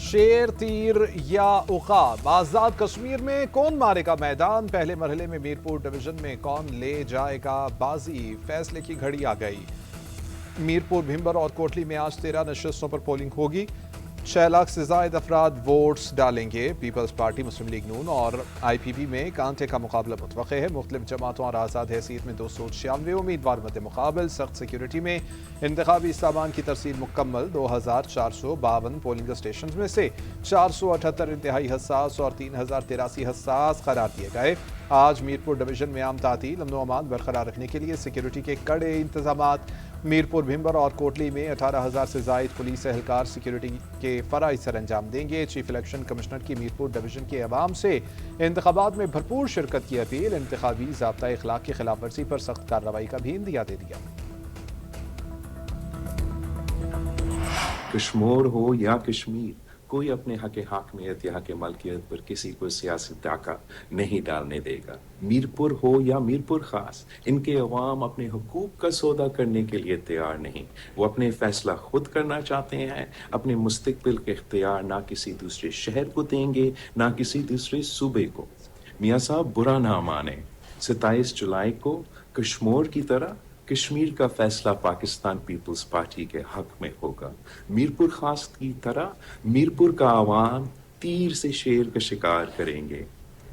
शेर, तीर या उकाब, आजाद कश्मीर में कौन मारेगा मैदान? पहले मरहले में मीरपुर डिवीजन में कौन ले जाएगा बाजी? फैसले की घड़ी आ गई। मीरपुर, भिंबर और कोटली में आज 13 नशिस्तों पर पोलिंग होगी। 6 लाख से जायद अफराद वोट्स डालेंगे। पीपल्स पार्टी, मुस्लिम लीग नून और IPP में कांटे का मुकाबला मुतवक्के है। मुख्तलिफ जमातों और आज़ाद हैसियत में 296 उम्मीदवार मद्दे मुकाबल। सख्त सिक्योरिटी में इंतखाबी सामान की तरसील मुकम्मल। 2452 पोलिंग स्टेशन में से 478 इंतहाई हसास और 3083 हसास करार दिए गए। आज मीरपुर डिवीजन में आम तातील, अमन व अमान बरकरार रखने के लिए सिक्योरिटी के कड़े इंतजामात। मीरपुर, भिंबर और कोटली में 18,000 से जायद पुलिस एहलकार सिक्योरिटी के फराइज सर अंजाम देंगे। चीफ इलेक्शन कमिश्नर की मीरपुर डिवीजन के अवाम से इंतखाबात में भरपूर शिरकत की अपील। इंतखाबी ज़ाब्ता इखलाक की खिलाफ वर्जी पर सख्त कार्रवाई का भी इंदिया दे दिया। कश्मीर हो या कश्मीर, कोई अपने हक हाकमियत या हक मलकियत पर किसी को सियासी डाका नहीं डालने देगा। मीरपुर हो या मीरपुर खास, इनके अवाम अपने हुकूक का सौदा करने के लिए तैयार नहीं। वो अपने फैसला खुद करना चाहते हैं। अपने मुस्तकबिल के इख्तियार ना किसी दूसरे शहर को देंगे, ना किसी दूसरे सूबे को। मियाँ साहब बुरा ना माने, 27 जुलाई को कश्मीर की तरह कश्मीर का फैसला पाकिस्तान पीपल्स पार्टी के हक में होगा। मीरपुर खास की तरह मीरपुर का आवाम तीर से शेर का शिकार करेंगे।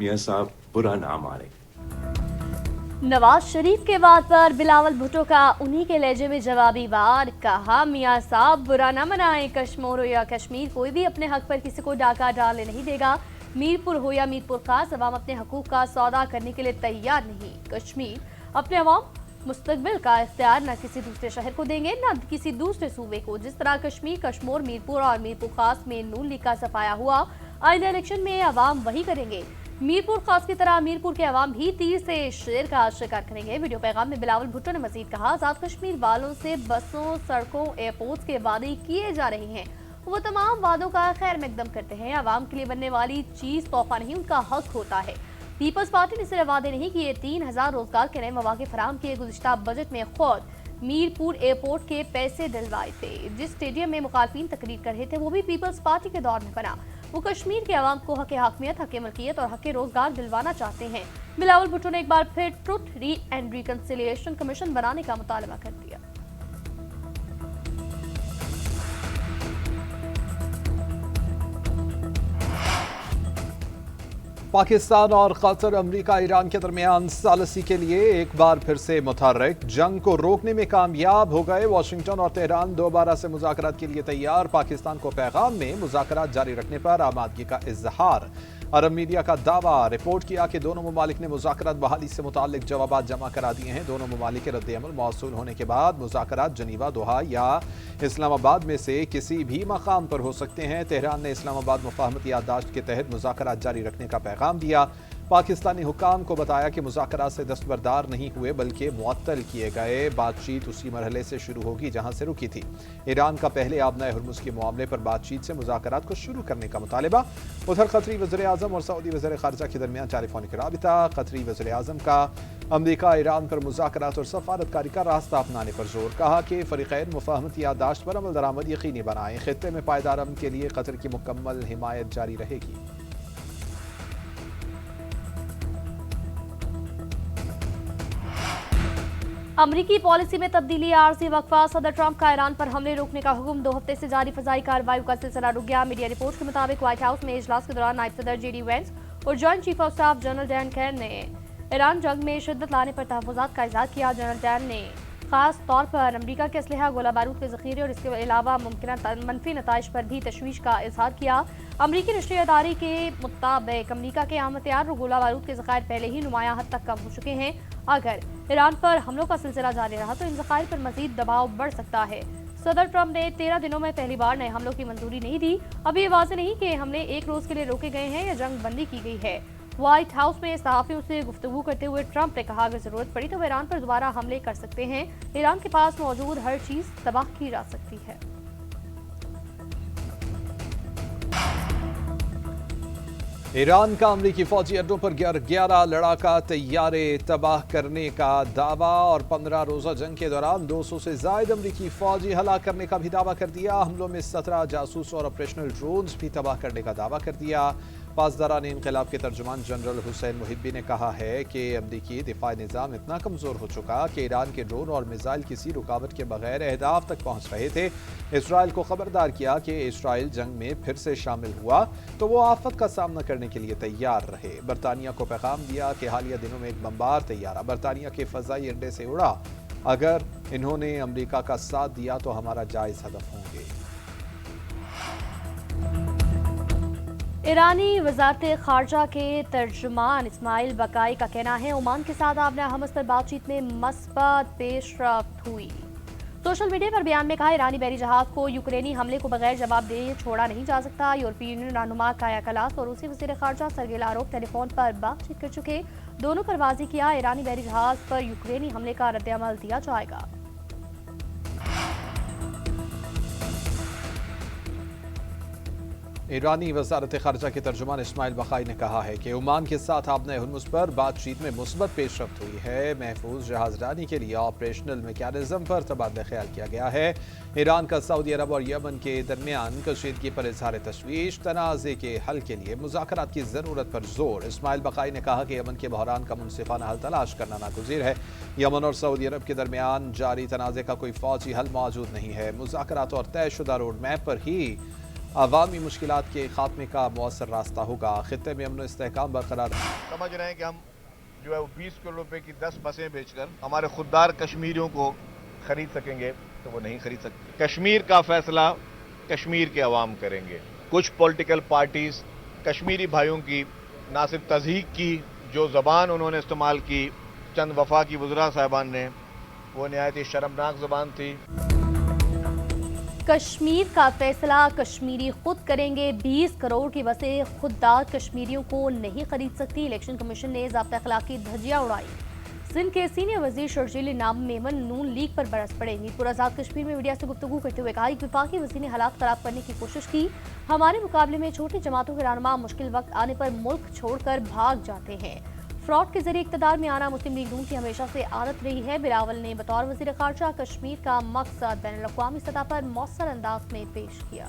मियाँ साहब बुरा ना माने। नवाज शरीफ के बात पर बिलावल भुट्टो का उन्हीं के लहजे में जवाबी वार। कहा, मियाँ साहब बुरा ना मनाएं, कश्मीर हो या कश्मीर, कोई भी अपने हक पर किसी को डाका डालने नहीं देगा। मीरपुर हो या मीरपुर खास, अवाम अपने हकूक का सौदा करने के लिए तैयार नहीं। कश्मीर, अपने अवाम मुस्तकबिल का इख्तियार न किसी दूसरे शहर को देंगे, न किसी दूसरे सूबे को। जिस तरह कश्मीर, कश्मीर, मीरपुर और मीरपुर खास में नून लीग का सफाया हुआ, आइंदा इलेक्शन में अवाम वही करेंगे। मीरपुर खास की तरह मीरपुर के अवाम भी तीर से शेर का शिकार करेंगे। वीडियो पैगाम में बिलावल भुट्टो ने मजीद कहा, आजाद कश्मीर वालों से बसों, सड़कों, एयरपोर्ट्स के वादे किए जा रहे हैं। वो तमाम वादों का खैर मकदम करते हैं। अवाम के लिए बनने वाली चीज तोहफा नहीं, उनका हक होता है। पीपल्स पार्टी ने सिर्फ वादे नहीं किए, 3000 रोजगार के नए मौके फराहम किए। गुज़िश्ता बजट में खुद मीरपुर एयरपोर्ट के पैसे डलवाए थे। जिस स्टेडियम में मुखालफिन तकरीर कर रहे थे, वो भी पीपल्स पार्टी के दौर में बना। वो कश्मीर के अवाम को हक हाकमियत, हक मलकियत और हक रोजगार दिलवाना चाहते हैं। बिलावल भुट्टो ने एक बार फिर ट्रुथ री एंड रिकंसिलिएशन कमीशन बनाने का मुतालबा कर दिया। पाकिस्तान और कतर, अमेरिका, ईरान के दरमियान सालसी के लिए एक बार फिर से मुतहर्रिक। जंग को रोकने में कामयाब हो गए। वाशिंगटन और तेहरान दोबारा से मुज़ाकरात के लिए तैयार। पाकिस्तान को पैगाम में मुज़ाकरात जारी रखने पर आमादगी का इजहार। अरब मीडिया का दावा, रिपोर्ट किया कि दोनों ममालिक ने मुज़ाकरात बहाली से मुताल्लिक जवाबात जमा करा दिए हैं। दोनों ममालिक के रद्द-ए-अमल मौसूल होने के बाद मुज़ाकरात जनीवा, दोहा या इस्लामाबाद में से किसी भी मकाम पर हो सकते हैं। तेहरान ने इस्लामाबाद मुफाहमती याददाश्त के तहत मुज़ाकरात जारी रखने का पैगाम दिया। पाकिस्तानी हुकाम को बताया कि मुज़ाकरात से दस्तबरदार नहीं हुए बल्कि मुअत्तल किए गए। बातचीत उसी मरहले से शुरू होगी जहां से रुकी थी। ईरान का पहले आबना हुर्मुज़ के मामले पर बातचीत से मुज़ाकरात को शुरू करने का मुतालबा। उधर कतरी वज़ीर-ए-आज़म और सऊदी वज़ीर-ए-ख़ारिजा के दरमियान टेलीफोनिक राबिता। कतरी वज़ीर-ए-आज़म का अमेरिका ईरान पर मुज़ाकरात और सफारतकारी का रास्ता अपनाने पर जोर। कहा कि फ़रीक़ैन मुफ़ाहमती याददाश्त पर अमल दरामद यकीनी बनाएं। ख़ित्ते में पायदार अमन के लिए कतर की मुकम्मल हिमायत जारी रहेगी। अमरीकी पॉलिसी में तब्दीली, आरजी वक्फा। सदर ट्रंप का ईरान पर हमले रोकने का हुक्म। 2 हफ्ते से जारी फजाई कार्रवाई का सिलसिला रुक गया। मीडिया रिपोर्ट के मुताबिक व्हाइट हाउस में इजलास के दौरान नायब सदर JD वेंस और joint chief of staff general Dan can ने ईरान जंग में शिद्दत लाने पर तहफ़्फ़ुज़ात का इज़हार किया। जनरल डैन ने खास तौर पर अमरीका के असलहा, गोला बारूद के ज़ख़ीरे और इसके अलावा मुमकिन मनफी नताइज पर भी तशवीश का इजहार किया। अमरीकी नशरिया इदारे के मुताबिक अमरीका के आम हथियार और गोला बारूद के ज़ख़ायर पहले ही नुमायां हद तक कम हो चुके हैं। अगर ईरान पर हमलों का सिलसिला जारी रहा तो इन ज़ख़ायर पर मज़ीद दबाव बढ़ सकता है। सदर ट्रंप ने 13 दिनों में पहली बार नए हमलों की मंजूरी नहीं दी। अभी ये वाज़ेह नहीं कि हमले एक रोज़ के लिए रोके गए हैं या जंग बंदी की गई है। व्हाइट हाउस में सहाफ़ियों से गुफ्तगू करते हुए ट्रंप ने कहा, अगर ज़रूरत पड़ी तो वे ईरान पर दोबारा हमले कर सकते हैं। ईरान के पास मौजूद हर चीज़ तबाह की जा सकती है। ईरान का अमरीकी फौजी अड्डों पर 11 लड़ाका तैयारे तबाह करने का दावा और 15 रोजा जंग के दौरान 200 से जायद अमरीकी फौजी हलाक करने का भी दावा कर दिया। हमलों में 17 जासूस और ऑपरेशनल ड्रोन्स भी तबाह करने का दावा कर दिया। पासदारान इनकलाब के तर्जुमान जनरल हुसैन मुहिब्बी ने कहा है कि अमरीकी दिफाई निज़ाम इतना कमज़ोर हो चुका कि ईरान के ड्रोन और मिसाइल किसी रुकावट के बगैर अहदाफ तक पहुँच रहे थे। इसराइल को खबरदार किया कि इसराइल जंग में फिर से शामिल हुआ तो वो आफत का सामना करने के लिए तैयार रहे। बरतानिया को पैगाम दिया कि हालिया दिनों में एक बमबार तैयारा बरतानिया के फ़ज़ाई अड्डे से उड़ा। अगर इन्होंने अमरीका का साथ दिया तो हमारा जायज़ हदफ होंगे। ईरानी वजारत खारजा के तर्जुमान इस्माइल बकाई का कहना है ओमान के साथ आमने हमस पर बातचीत में मस्बत पेशरफ्त हुई। सोशल मीडिया पर बयान में कहा ईरानी बहरी जहाज को यूक्रेनी हमले को बगैर जवाब दिए छोड़ा नहीं जा सकता। यूरोपीय यूनियन रहनुमा काया कलास और रूसी वज़ीर खारजा सरगेई लारोव टेलीफोन पर बातचीत कर चुके। दोनों पर वाज़ेह किया ईरानी बहरी जहाज पर यूक्रेनी हमले का रद्द-ए-अमल दिया जाएगा। ईरानी वज़ारत ख़ारजा के तर्जुमान इस्माइल बकाई ने कहा है कि ओमान के साथ आबना हुर्मुज़ पर बातचीत में मुस्बत पेशरफ्त हुई है। महफूज जहाज़रानी के लिए ऑपरेशनल मैकेनिज़्म पर तबादला ख्याल किया गया है। ईरान का सऊदी अरब और यमन के दरमियान कशीदगी पर इज़हार तशवीश, तनाज़े के हल के लिए मुज़ाकरात की ज़रूरत पर जोर। इस्माइल बकाई ने कहा कि यमन के बहरान का मुनसिफाना हल तलाश करना नागुज़ीर है। यमन और सऊदी अरब के दरमियान जारी तनाज़े का कोई फ़ौजी हल मौजूद नहीं है। मुज़ाकरात और तयशुदा रोड मैप पर ही अवामी मुश्किलात के खात्मे का मौसर रास्ता होगा। खित्ते में अमन इस्तेहकाम बरकरार। समझ रहे हैं कि हम जो है वो 20 करोड़ रुपए की 10 बसें बेचकर हमारे खुददार कश्मीरियों को खरीद सकेंगे, तो वो नहीं खरीद सकते। कश्मीर का फैसला कश्मीर के अवाम करेंगे। कुछ पॉलिटिकल पार्टीज कश्मीरी भाइयों की ना सिर्फ तज़हीक की, जो ज़बान उन्होंने इस्तेमाल की चंद वफा की वज़रा साहिबान ने, वो नहायत ही शर्मनाक ज़बान थी। कश्मीर का फैसला कश्मीरी खुद करेंगे। 20 करोड़ की बसें खुददार कश्मीरियों को नहीं खरीद सकती। इलेक्शन कमीशन ने ज़ाब्ता अखलाक की धज्जियां उड़ाई। सिंध के सीनियर वजीर शर्जील नाम मेमन नून लीग पर बरस पड़े। मीरपुर आज़ाद कश्मीर में मीडिया से गुफ्तगू करते हुए कहा कि वफाकी वज़ीर ने हालात खराब करने की कोशिश की। हमारे मुकाबले में छोटी जमातों के रहनुमा मुश्किल वक्त आने पर मुल्क छोड़कर भाग जाते हैं। फ्रॉड के जरिए इक़्तिदार में आना मुस्लिम लीग नून की हमेशा से आदत रही है। बिलावल ने बतौर वज़ीर ख़ारजा कश्मीर का मकसद बैनुल-अक़वामी सतह पर मौसर अंदाज में पेश किया।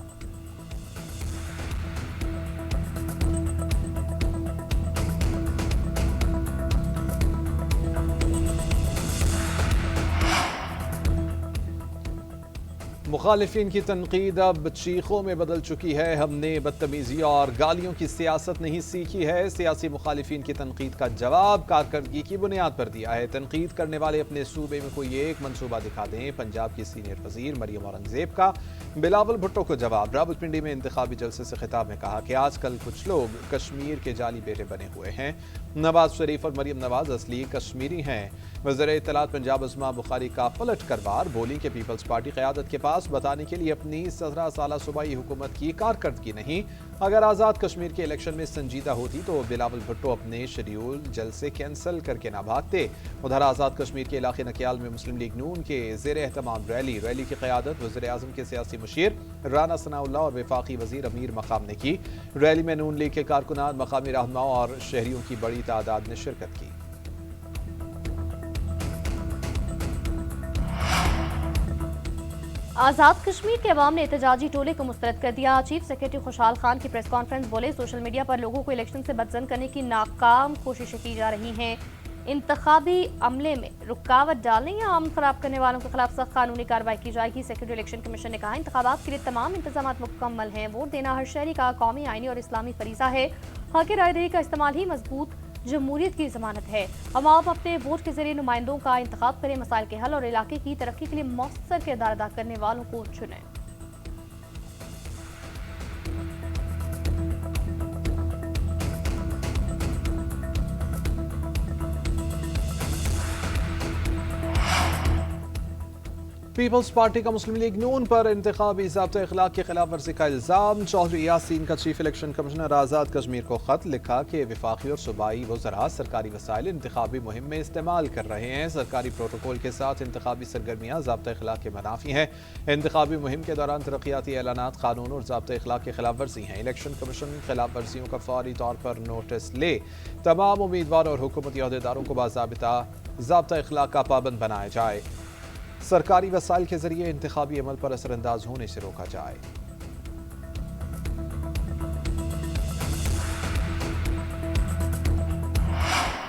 मुखालिफिन की तनकीद अब चीखों में बदल चुकी है। हमने बदतमीजी और गालियों की सियासत नहीं सीखी है। सियासी मुखालिफिन की तनकीद का जवाब कारकर्दगी की बुनियाद पर दिया है। तनकीद करने वाले अपने सूबे में कोई एक मनसूबा दिखा दें। पंजाब की सीनियर वजीर मरियम औरंगजेब का बिलावल भुट्टो को जवाब। रावलपिंडी में इंतखाबी जलसे से खिताब में कहा कि आजकल कुछ लोग कश्मीर के जाली बेटे बने हुए हैं। नवाज शरीफ और मरियम नवाज असली कश्मीरी हैं। वज़ीर इत्तलात पंजाब अस्मा बुखारी का पलट करवार बोली कि पीपल्स पार्टी क़यादत के पास बताने के लिए अपनी 17 साल सूबाई हुकूमत की कारकर्दगी नहीं। अगर आज़ाद कश्मीर के इलेक्शन में संजीदा होती तो बिलावल भुट्टो अपने शेड्यूल जलसे कैंसिल करके ना भागते। उधर आज़ाद कश्मीर के इलाके नकियाल में मुस्लिम लीग नून के ज़ेर एहतमाम रैली की क़यादत वज़ीर आज़म के सियासी मुशीर राना सनाउल्लाह और वफाकी वज़ीर अमीर मकाम ने की। रैली में नून लीग के कारकुनान, मकामी रहनुमाओं और शहरियों की बड़ी तादाद ने शिरकत की। आज़ाद कश्मीर के अवाम ने एहतजाजी टोले को मुस्तरद कर दिया। चीफ सेक्रेटरी खुशहाल खान की प्रेस कॉन्फ्रेंस बोले सोशल मीडिया पर लोगों को इलेक्शन से बदजन करने की नाकाम कोशिशें की जा रही हैं। इंतखाबी अमले में रुकावट डालने या अमन खराब करने वालों के खिलाफ सख्त कानूनी कार्रवाई की जाएगी। सेक्रेटरी इलेक्शन कमीशन ने कहा इंतखाबात के लिए तमाम इंतजाम मुकम्मल हैं। वोट देना हर शहरी का कौमी, आईनी और इस्लामी फरीज़ा है। हक राय दही का इस्तेमाल ही मजबूत जमहूरियत की ज़मानत है। अवाम अपने वोट के जरिए नुमाइंदों का इंतखाब करें। मसाइल के हल और इलाके की तरक्की के लिए मौसर किरदार अदा करने वालों को चुनें। پیپلز پارٹی کا مسلم لیگ نون پر انتخابی ضابطۂ اخلاق کی خلاف ورزی کا الزام. چوہدری یاسین کا chief election commissioner Azad Kashmir کو خط لکھا کہ وفاقی اور صوبائی وزراء سرکاری وسائل انتخابی مہم میں استعمال کر رہے ہیں. سرکاری پروٹوکول کے ساتھ انتخابی سرگرمیاں ضابطۂ اخلاق کے منافی ہیں. انتخابی مہم کے دوران ترقیاتی اعلانات قانون اور ضابطۂ اخلاق کی خلاف ورزی ہیں. الیکشن کمیشن خلاف ورزیوں کا فوری طور پر نوٹس لے. تمام امیدوار اور حکومتی عہدیداروں کو باضابطہ ضابطۂ اخلاق کا پابند بنایا جائے. سرکاری وسائل کے ذریعے انتخابی عمل پر اثر انداز ہونے سے روکا جائے.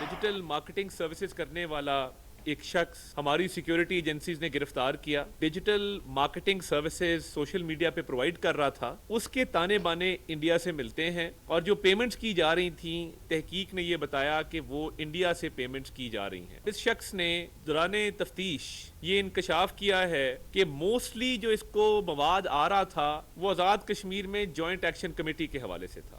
ڈیجیٹل مارکیٹنگ سروسز کرنے والا ایک شخص ہماری سیکیورٹی ایجنسیز نے گرفتار کیا. Digital marketing services social media پہ پرووائڈ کر رہا تھا. اس کے تانے بانے انڈیا سے ملتے ہیں اور جو پیمنٹس کی جا رہی تھیں تحقیق نے یہ بتایا کہ وہ انڈیا سے پیمنٹس کی جا رہی ہیں. اس شخص نے دوران تفتیش یہ انکشاف کیا ہے کہ موسٹلی جو اس کو مواد آ رہا تھا وہ آزاد کشمیر میں جوائنٹ ایکشن کمیٹی کے حوالے سے تھا.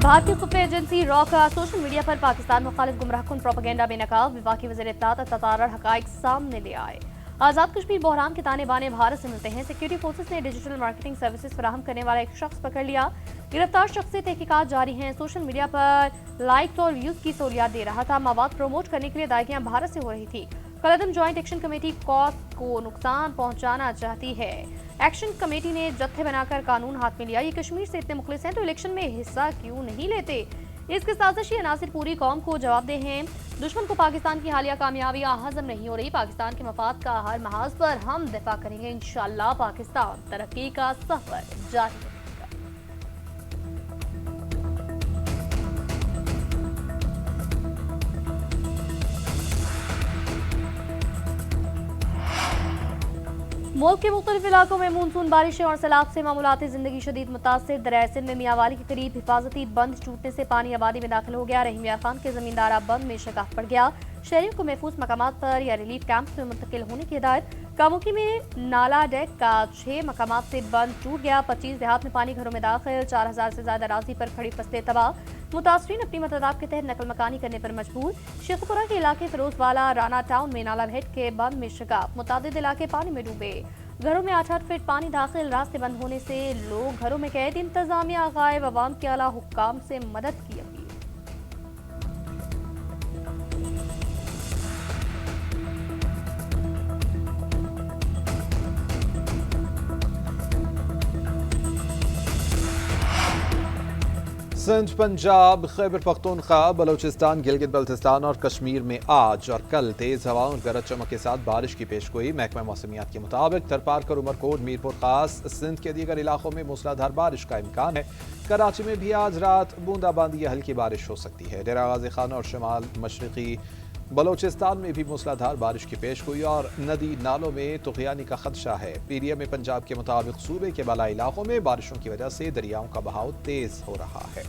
بھارتی خفیہ ایجنسی را کا سوشل میڈیا پر پاکستان مخالف گمراہ کن پروپیگنڈا بے نقاب. وفاقی وزیر اطلاعات تطارر حقائق سامنے لے آئے. آزاد کشمیر بحران کے تانے بانے بھارت سے ملتے ہیں. سیکیورٹی فورسز نے ڈیجیٹل مارکیٹنگ سروسز فراہم کرنے والا ایک شخص پکڑ لیا. گرفتار شخص سے تحقیقات جاری ہیں. سوشل میڈیا پر لائکس اور ویوز کی سہولیات دے رہا تھا. مواد پروموٹ کرنے کے لیے ادائیگیاں بھارت سے ہو رہی تھی. کالعدم جوائنٹ ایکشن کمیٹی کاسٹ کو نقصان پہنچانا چاہتی ہے. ایکشن کمیٹی نے جتھے بنا کر قانون ہاتھ میں لیا. یہ کشمیر سے اتنے مخلص ہیں تو الیکشن میں حصہ کیوں نہیں لیتے؟ اس کے سازشی عناصر پوری قوم کو جواب دہ ہیں. دشمن کو پاکستان کی حالیہ کامیابیاں ہضم نہیں ہو رہی. پاکستان کے مفاد کا ہر محاذ پر ہم دفاع کریں گے. انشاءاللہ پاکستان ترقی کا سفر جاری ہے. ملک کے مختلف علاقوں میں مونسون بارشیں اور سیلاب سے معمولات زندگی شدید متاثر. دریائے سندھ میں میاں والی کے قریب حفاظتی بند ٹوٹنے سے پانی آبادی میں داخل ہو گیا. رحیم یار خان کے زمیندارہ بند میں شگاف پڑ گیا. شہریوں کو محفوظ مقامات پر یا ریلیف کیمپس میں منتقل ہونے کی ہدایت. کاموکی میں نالا ڈیک کا 6 مقامات سے بند ٹوٹ گیا. 25 دیہات میں پانی گھروں میں داخل. 4000 سے زیادہ اراضی پر کھڑی فصلیں تباہ. متاثرین اپنی مدد کے تحت نقل مکانی کرنے پر مجبور. شیخ پورہ کے علاقے فیروز والا رانا ٹاؤن میں نالا ہیڈ کے بند میں شگاف. متعدد علاقے پانی میں ڈوبے. گھروں میں 8-8 فٹ پانی داخل. راستے بند ہونے سے لوگ گھروں میں قید. انتظامیہ غائب. عوام کے اعلیٰ حکام سے مدد کی اپیل. سندھ، پنجاب، خیبر پختونخوا، بلوچستان، گلگت بلتستان اور کشمیر میں آج اور کل تیز ہواؤں اور گرج چمک کے ساتھ بارش کی پیشگوئی. محکمہ موسمیات کے مطابق تھرپارکر، عمرکوٹ، میرپور خاص سندھ کے دیگر علاقوں میں موسلادھار بارش کا امکان ہے. کراچی میں بھی آج رات بوندا باندی یا ہلکی بارش ہو سکتی ہے. ڈیرہ غازی خان اور شمال مشرقی بلوچستان میں بھی موسلادھار بارش کی پیشگوئی اور ندی نالوں میں طغیانی کا خدشہ ہے. پی ایم پنجاب کے مطابق صوبے کے بالائی علاقوں میں بارشوں کی وجہ سے دریاؤں کا بہاؤ تیز ہو رہا ہے.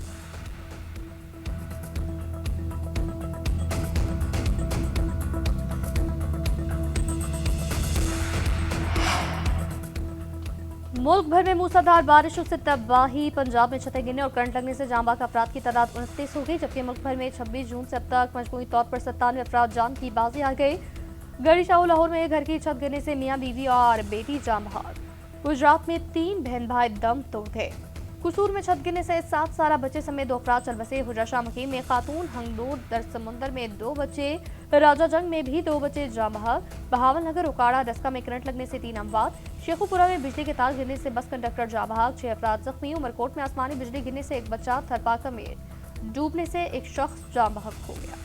ملک بھر میں موسلادھار بارشوں سے تباہی. پنجاب میں چھتیں گرنے اور کرنٹ لگنے سے جاں بحق افراد کی تعداد 29 ہو گئی. جبکہ ملک بھر میں 26 جون سے اب تک مجموعی طور پر 97 افراد جان کی بازی آ گئے. گڑھی شاہو لاہور میں گھر کی چھت گرنے سے میاں بیوی اور بیٹی جاں بحق. گجرات میں 3 بہن بھائی دم توڑ گئے. قصور میں چھت گرنے سے 7 سالہ بچے سمیت 2 افراد چل بسے. حجرہ شاہ مقیم میں خاتون. ہنگلور در سمندر میں 2 بچے. راجہ جنگ میں بھی 2 بچے جاں بحق. بہاول نگر اکاڑا ڈسکا میں کرنٹ لگنے سے 3 اموات. شیخو پورہ میں بجلی کے تار گرنے سے بس کنڈکٹر جاں بحق. 6 افراد زخمی. عمرکوٹ میں آسمانی بجلی گرنے سے 1 بچہ. تھرپارکر میں ڈوبنے سے 1 شخص جاں بحق ہو گیا.